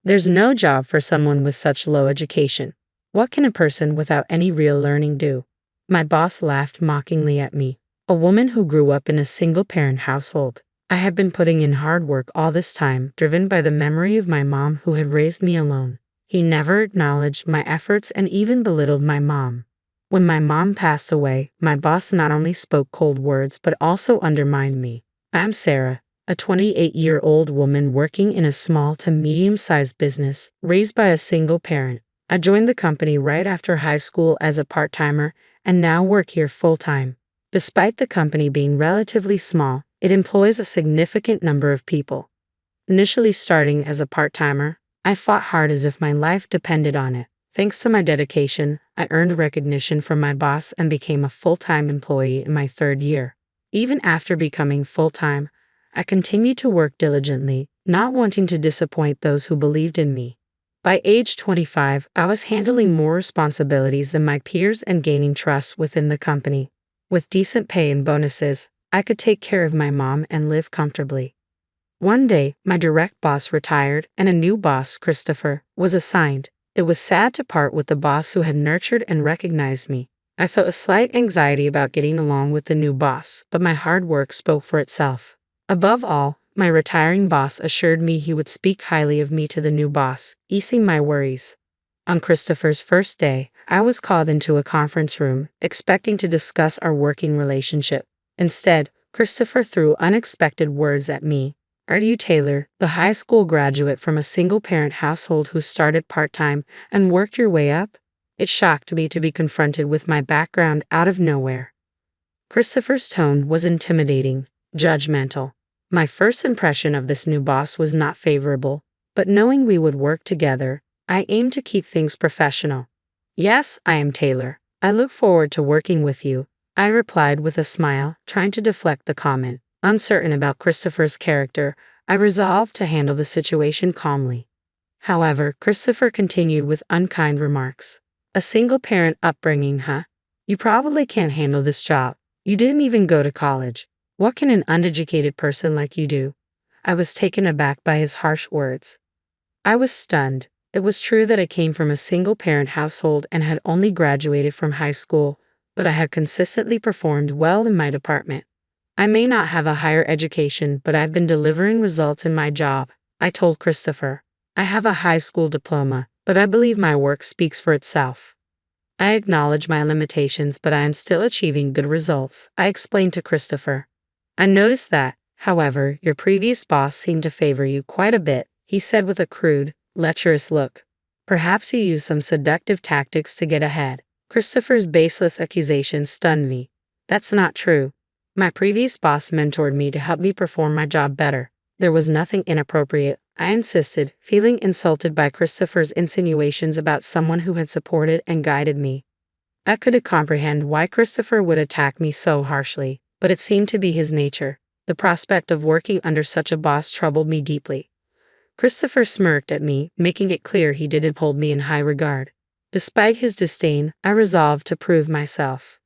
There's no job for someone with such low education. What can a person without any real learning do? My boss laughed mockingly at me. A woman who grew up in a single-parent household. I had been putting in hard work all this time, driven by the memory of my mom who had raised me alone. He never acknowledged my efforts and even belittled my mom. When my mom passed away, my boss not only spoke cold words but also undermined me. I'm Sarah, a 28-year-old woman working in a small to medium-sized business, raised by a single parent. I joined the company right after high school as a part-timer and now work here full-time. Despite the company being relatively small, it employs a significant number of people. Initially starting as a part-timer, I fought hard as if my life depended on it. Thanks to my dedication, I earned recognition from my boss and became a full-time employee in my 3rd year. Even after becoming full-time, I continued to work diligently, not wanting to disappoint those who believed in me. By age 25, I was handling more responsibilities than my peers and gaining trust within the company. With decent pay and bonuses, I could take care of my mom and live comfortably. One day, my direct boss retired and a new boss, Christopher, was assigned. It was sad to part with the boss who had nurtured and recognized me. I felt a slight anxiety about getting along with the new boss, but my hard work spoke for itself. Above all, my retiring boss assured me he would speak highly of me to the new boss, easing my worries. On Christopher's first day, I was called into a conference room, expecting to discuss our working relationship. Instead, Christopher threw unexpected words at me. Are you Taylor, the high school graduate from a single-parent household who started part-time and worked your way up? It shocked me to be confronted with my background out of nowhere. Christopher's tone was intimidating, judgmental. My first impression of this new boss was not favorable, but knowing we would work together, I aimed to keep things professional. Yes, I am Taylor. I look forward to working with you, I replied with a smile, trying to deflect the comment. Uncertain about Christopher's character, I resolved to handle the situation calmly. However, Christopher continued with unkind remarks. A single-parent upbringing, huh? You probably can't handle this job. You didn't even go to college. What can an uneducated person like you do? I was taken aback by his harsh words. I was stunned. It was true that I came from a single-parent household and had only graduated from high school, but I had consistently performed well in my department. I may not have a higher education, but I've been delivering results in my job, I told Christopher. I have a high school diploma, but I believe my work speaks for itself. I acknowledge my limitations, but I am still achieving good results, I explained to Christopher. I noticed that, however, your previous boss seemed to favor you quite a bit, he said with a crude, lecherous look. Perhaps you used some seductive tactics to get ahead. Christopher's baseless accusations stunned me. That's not true. My previous boss mentored me to help me perform my job better. There was nothing inappropriate, I insisted, feeling insulted by Christopher's insinuations about someone who had supported and guided me. I couldn't comprehend why Christopher would attack me so harshly, but it seemed to be his nature. The prospect of working under such a boss troubled me deeply. Christopher smirked at me, making it clear he didn't hold me in high regard. Despite his disdain, I resolved to prove myself.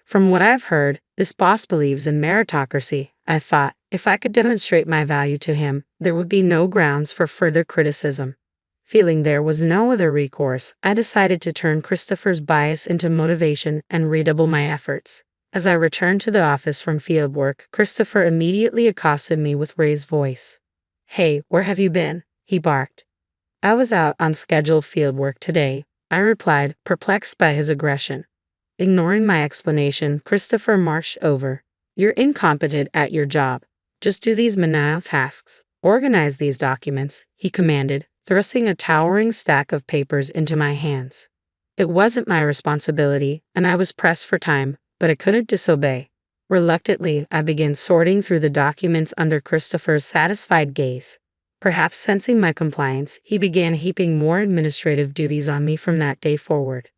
From what I've heard, this boss believes in meritocracy, I thought. If I could demonstrate my value to him, there would be no grounds for further criticism. Feeling there was no other recourse, I decided to turn Christopher's bias into motivation and redouble my efforts. As I returned to the office from fieldwork, Christopher immediately accosted me with raised voice. Hey, where have you been? He barked. I was out on scheduled fieldwork today, I replied, perplexed by his aggression. Ignoring my explanation, Christopher marched over. You're incompetent at your job. Just do these menial tasks. Organize these documents, he commanded, thrusting a towering stack of papers into my hands. It wasn't my responsibility, and I was pressed for time, but I couldn't disobey. Reluctantly, I began sorting through the documents under Christopher's satisfied gaze. Perhaps sensing my compliance, he began heaping more administrative duties on me from that day forward.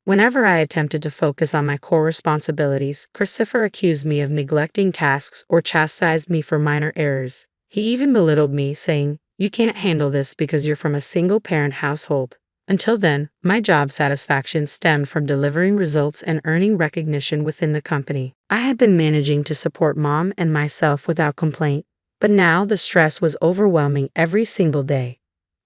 Whenever I attempted to focus on my core responsibilities, Christopher accused me of neglecting tasks or chastised me for minor errors. He even belittled me, saying, "You can't handle this because you're from a single-parent household." Until then, my job satisfaction stemmed from delivering results and earning recognition within the company. I had been managing to support Mom and myself without complaint, but now the stress was overwhelming every single day.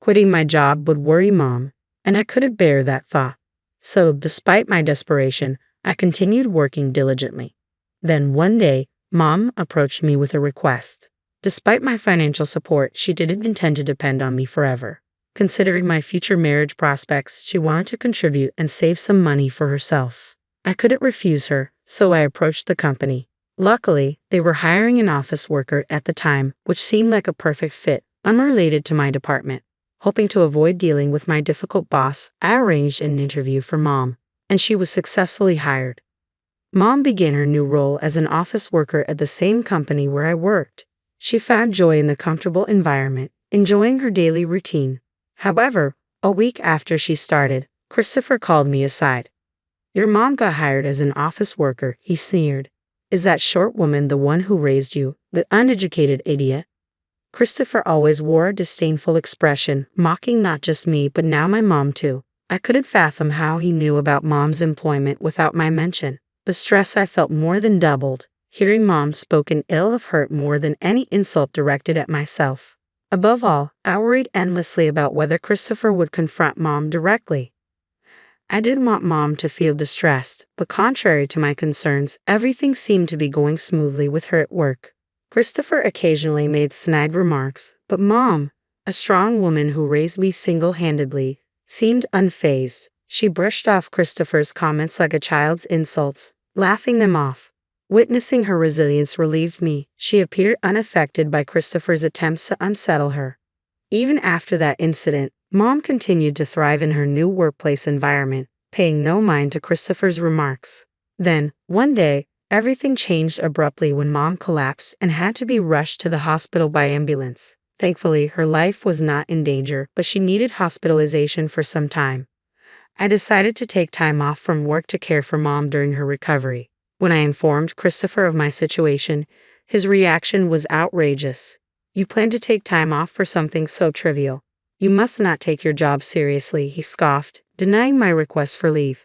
Quitting my job would worry Mom, and I couldn't bear that thought. So, despite my desperation, I continued working diligently. Then one day, Mom approached me with a request. Despite my financial support, she didn't intend to depend on me forever. Considering my future marriage prospects, she wanted to contribute and save some money for herself. I couldn't refuse her, so I approached the company. Luckily, they were hiring an office worker at the time, which seemed like a perfect fit, unrelated to my department. Hoping to avoid dealing with my difficult boss, I arranged an interview for Mom, and she was successfully hired. Mom began her new role as an office worker at the same company where I worked. She found joy in the comfortable environment, enjoying her daily routine. However, a week after she started, Christopher called me aside. "Your mom got hired as an office worker," he sneered. "Is that short woman the one who raised you, the uneducated idiot?" Christopher always wore a disdainful expression, mocking not just me but now my mom too. I couldn't fathom how he knew about Mom's employment without my mention. The stress I felt more than doubled. Hearing Mom spoken ill of hurt more than any insult directed at myself. Above all, I worried endlessly about whether Christopher would confront Mom directly. I didn't want Mom to feel distressed, but contrary to my concerns, everything seemed to be going smoothly with her at work. Christopher occasionally made snide remarks, but Mom, a strong woman who raised me single-handedly, seemed unfazed. She brushed off Christopher's comments like a child's insults, laughing them off. Witnessing her resilience relieved me. She appeared unaffected by Christopher's attempts to unsettle her. Even after that incident, Mom continued to thrive in her new workplace environment, paying no mind to Christopher's remarks. Then, one day, everything changed abruptly when Mom collapsed and had to be rushed to the hospital by ambulance. Thankfully, her life was not in danger, but she needed hospitalization for some time. I decided to take time off from work to care for Mom during her recovery. When I informed Christopher of my situation, his reaction was outrageous. "You plan to take time off for something so trivial? You must not take your job seriously," he scoffed, denying my request for leave.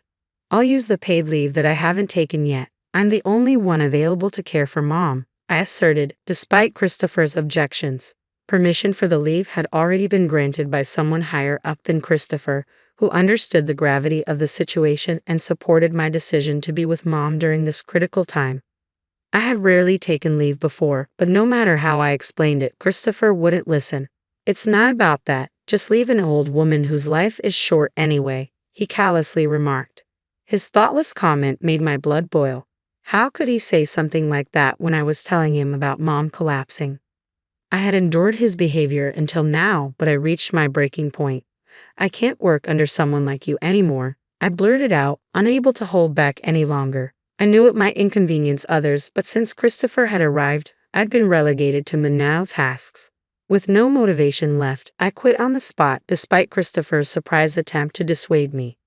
"I'll use the paid leave that I haven't taken yet. I'm the only one available to care for Mom," I asserted, despite Christopher's objections. Permission for the leave had already been granted by someone higher up than Christopher, who understood the gravity of the situation and supported my decision to be with Mom during this critical time. I had rarely taken leave before, but no matter how I explained it, Christopher wouldn't listen. "It's not about that, just leave an old woman whose life is short anyway," he callously remarked. His thoughtless comment made my blood boil. How could he say something like that when I was telling him about Mom collapsing? I had endured his behavior until now, but I reached my breaking point. "I can't work under someone like you anymore," I blurted out, unable to hold back any longer. I knew it might inconvenience others, but since Christopher had arrived, I'd been relegated to menial tasks. With no motivation left, I quit on the spot despite Christopher's surprised attempt to dissuade me.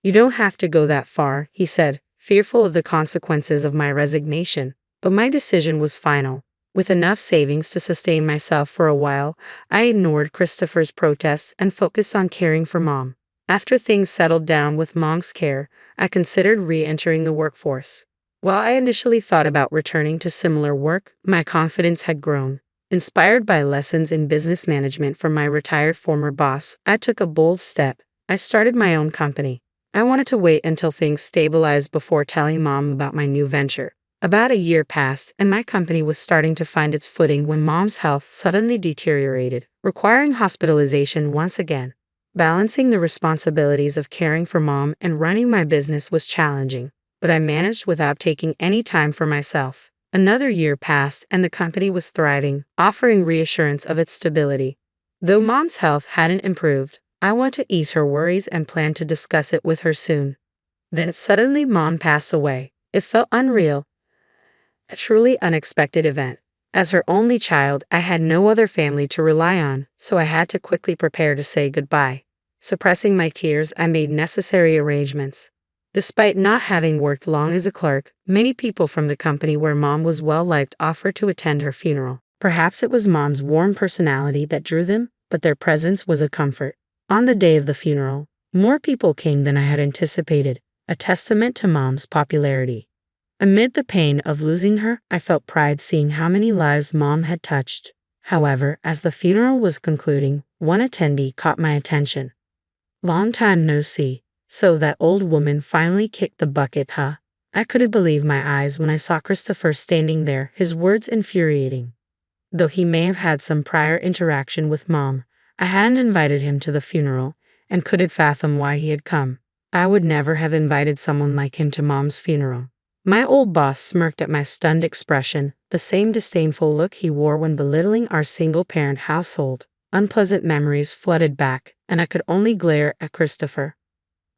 "You don't have to go that far," he said, fearful of the consequences of my resignation, but my decision was final. With enough savings to sustain myself for a while, I ignored Christopher's protests and focused on caring for Mom. After things settled down with Mom's care, I considered re-entering the workforce. While I initially thought about returning to similar work, my confidence had grown. Inspired by lessons in business management from my retired former boss, I took a bold step. I started my own company. I wanted to wait until things stabilized before telling Mom about my new venture. About a year passed, and my company was starting to find its footing when Mom's health suddenly deteriorated, requiring hospitalization once again. Balancing the responsibilities of caring for Mom and running my business was challenging, but I managed without taking any time for myself. Another year passed, and the company was thriving, offering reassurance of its stability. Though Mom's health hadn't improved, I wanted to ease her worries and planned to discuss it with her soon. Then suddenly Mom passed away. It felt unreal. A truly unexpected event. As her only child, I had no other family to rely on, so I had to quickly prepare to say goodbye. Suppressing my tears, I made necessary arrangements. Despite not having worked long as a clerk, many people from the company where Mom was well-liked offered to attend her funeral. Perhaps it was Mom's warm personality that drew them, but their presence was a comfort. On the day of the funeral, more people came than I had anticipated, a testament to Mom's popularity. Amid the pain of losing her, I felt pride seeing how many lives Mom had touched. However, as the funeral was concluding, one attendee caught my attention. "Long time no see. So that old woman finally kicked the bucket, huh?" I couldn't believe my eyes when I saw Christopher standing there, his words infuriating. Though he may have had some prior interaction with Mom, I hadn't invited him to the funeral and couldn't fathom why he had come. I would never have invited someone like him to Mom's funeral. My old boss smirked at my stunned expression, the same disdainful look he wore when belittling our single-parent household. Unpleasant memories flooded back, and I could only glare at Christopher.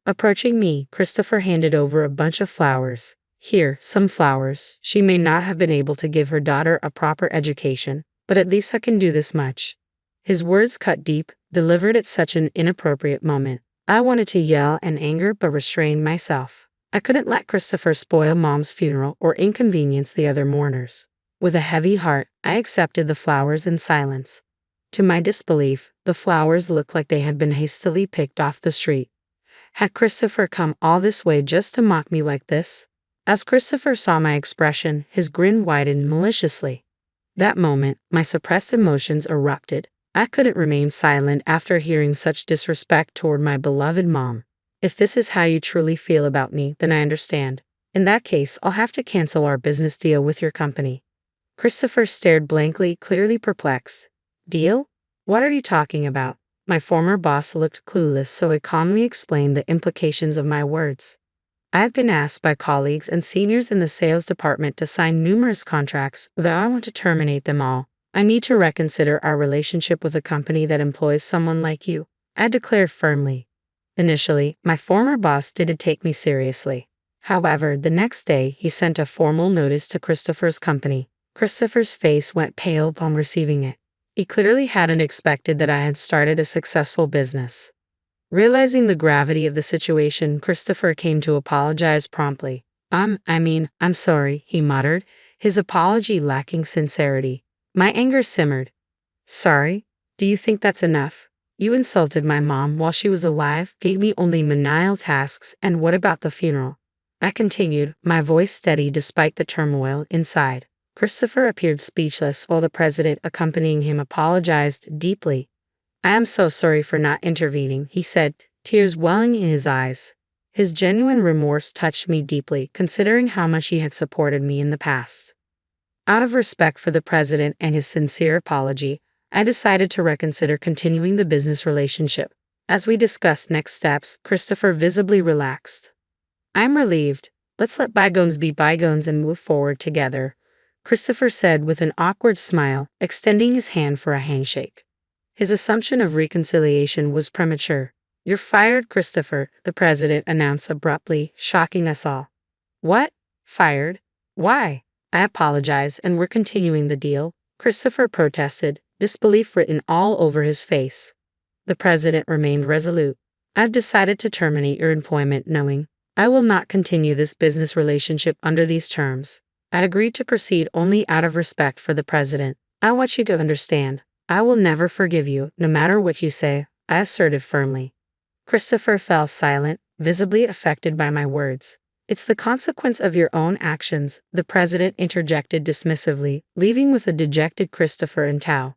Approaching me, Christopher handed over a bunch of flowers. "Here, some flowers. She may not have been able to give her daughter a proper education, but at least I can do this much." His words cut deep, delivered at such an inappropriate moment. I wanted to yell in anger but restrained myself. I couldn't let Christopher spoil Mom's funeral or inconvenience the other mourners. With a heavy heart, I accepted the flowers in silence. To my disbelief, the flowers looked like they had been hastily picked off the street. Had Christopher come all this way just to mock me like this? As Christopher saw my expression, his grin widened maliciously. That moment, my suppressed emotions erupted. I couldn't remain silent after hearing such disrespect toward my beloved Mom. "If this is how you truly feel about me, then I understand. In that case, I'll have to cancel our business deal with your company." Christopher stared blankly, clearly perplexed. "Deal? What are you talking about?" My former boss looked clueless, so I calmly explained the implications of my words. "I've been asked by colleagues and seniors in the sales department to sign numerous contracts, though I want to terminate them all. I need to reconsider our relationship with a company that employs someone like you," I declared firmly. Initially, my former boss didn't take me seriously. However, the next day, he sent a formal notice to Christopher's company. Christopher's face went pale upon receiving it. He clearly hadn't expected that I had started a successful business. Realizing the gravity of the situation, Christopher came to apologize promptly. I'm sorry," he muttered, his apology lacking sincerity. My anger simmered. "Sorry? Do you think that's enough? You insulted my mom while she was alive, gave me only menial tasks, and what about the funeral?" I continued, my voice steady despite the turmoil inside. Christopher appeared speechless while the president accompanying him apologized deeply. "I am so sorry for not intervening," he said, tears welling in his eyes. His genuine remorse touched me deeply, considering how much he had supported me in the past. Out of respect for the president and his sincere apology, I decided to reconsider continuing the business relationship. As we discussed next steps, Christopher visibly relaxed. "I'm relieved. Let's let bygones be bygones and move forward together," Christopher said with an awkward smile, extending his hand for a handshake. His assumption of reconciliation was premature. "You're fired, Christopher," the president announced abruptly, shocking us all. "What? Fired? Why?" I apologized, and we're continuing the deal, Christopher protested, disbelief written all over his face. The president remained resolute. "I've decided to terminate your employment knowing I will not continue this business relationship under these terms." I agreed to proceed only out of respect for the president. "I want you to understand, I will never forgive you, no matter what you say," I asserted firmly. Christopher fell silent, visibly affected by my words. "It's the consequence of your own actions," the president interjected dismissively, leaving with a dejected Christopher in tow.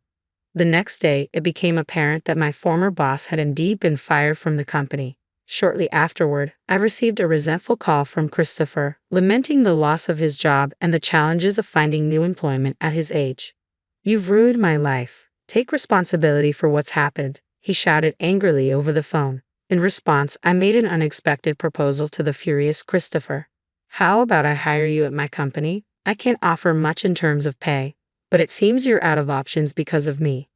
The next day, it became apparent that my former boss had indeed been fired from the company. Shortly afterward, I received a resentful call from Christopher, lamenting the loss of his job and the challenges of finding new employment at his age. "You've ruined my life. Take responsibility for what's happened," he shouted angrily over the phone. In response, I made an unexpected proposal to the furious Christopher. "How about I hire you at my company? I can't offer much in terms of pay, but it seems you're out of options because of me."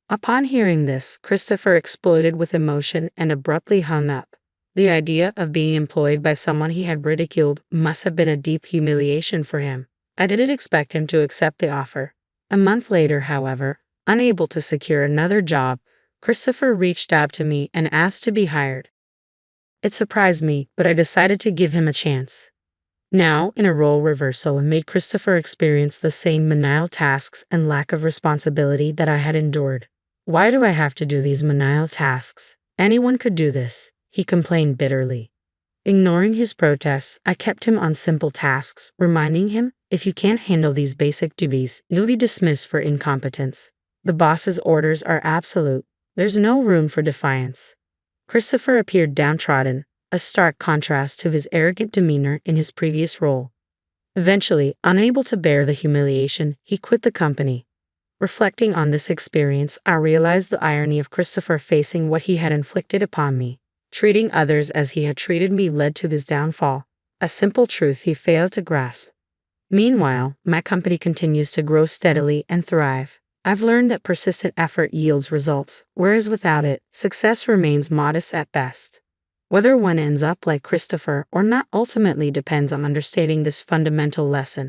Upon hearing this, Christopher exploded with emotion and abruptly hung up. The idea of being employed by someone he had ridiculed must have been a deep humiliation for him. I didn't expect him to accept the offer. A month later, however, unable to secure another job, Christopher reached out to me and asked to be hired. It surprised me, but I decided to give him a chance. Now, in a role reversal, made Christopher experience the same menial tasks and lack of responsibility that I had endured. "Why do I have to do these menial tasks? Anyone could do this," he complained bitterly. Ignoring his protests, I kept him on simple tasks, reminding him, "If you can't handle these basic duties, you'll be dismissed for incompetence." The boss's orders are absolute. There's no room for defiance. Christopher appeared downtrodden, a stark contrast to his arrogant demeanor in his previous role. Eventually, unable to bear the humiliation, he quit the company. Reflecting on this experience, I realized the irony of Christopher facing what he had inflicted upon me. Treating others as he had treated me led to his downfall, a simple truth he failed to grasp. Meanwhile, my company continues to grow steadily and thrive. I've learned that persistent effort yields results, whereas without it, success remains modest at best. Whether one ends up like Christopher or not ultimately depends on understanding this fundamental lesson.